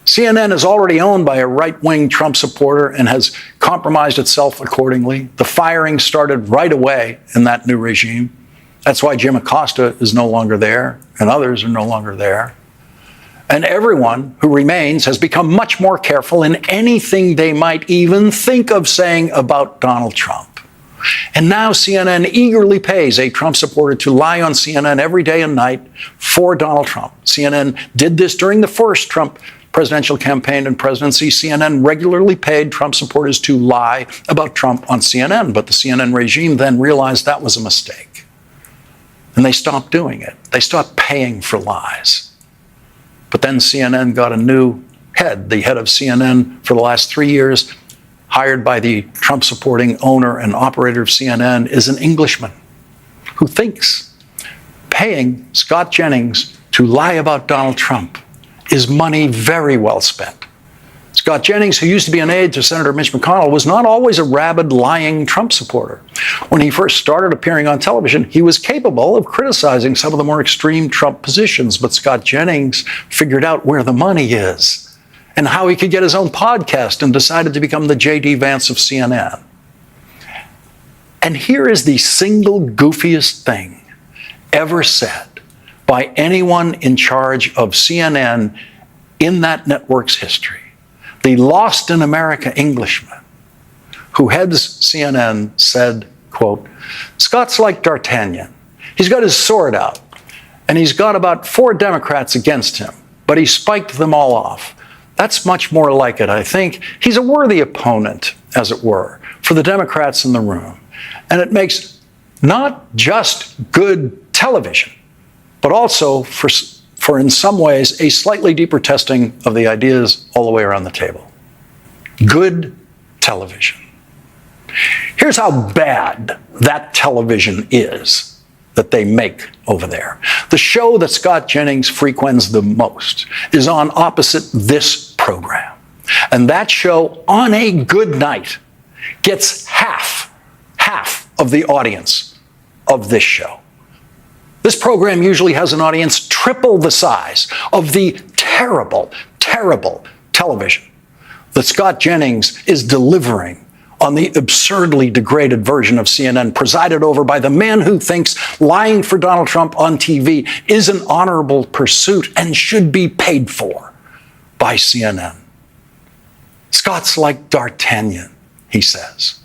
CNN is already owned by a right-wing Trump supporter and has compromised itself accordingly. The firing started right away in that new regime. That's why Jim Acosta is no longer there, and others are no longer there. And everyone who remains has become much more careful in anything they might even think of saying about Donald Trump. And now CNN eagerly pays a Trump supporter to lie on CNN every day and night for Donald Trump. CNN did this during the first Trump presidential campaign and presidency. CNN regularly paid Trump supporters to lie about Trump on CNN, but the CNN regime then realized that was a mistake. And they stopped doing it. They stopped paying for lies. But then CNN got a new head. The head of CNN for the last 3 years, hired by the Trump-supporting owner and operator of CNN, is an Englishman who thinks paying Scott Jennings to lie about Donald Trump is money very well spent. Scott Jennings, who used to be an aide to Senator Mitch McConnell, was not always a rabid, lying Trump supporter. When he first started appearing on television, he was capable of criticizing some of the more extreme Trump positions, but Scott Jennings figured out where the money is and how he could get his own podcast and decided to become the J.D. Vance of CNN. And here is the single goofiest thing ever said by anyone in charge of CNN in that network's history. The lost in America Englishman who heads CNN said, quote, "Scott's like D'Artagnan. He's got his sword out, and he's got about 4 Democrats against him, but he spiked them all off. That's much more like it, I think. He's a worthy opponent, as it were, for the Democrats in the room. And it makes not just good television, but also for in some ways, a slightly deeper testing of the ideas all the way around the table. Good television." Here's how bad that television is that they make over there. The show that Scott Jennings frequents the most is on opposite this program. And that show, on a good night, gets half of the audience of this show. This program usually has an audience triple the size of the terrible, terrible television that Scott Jennings is delivering on the absurdly degraded version of CNN, presided over by the man who thinks lying for Donald Trump on TV is an honorable pursuit and should be paid for by CNN. Scott's like D'Artagnan, he says.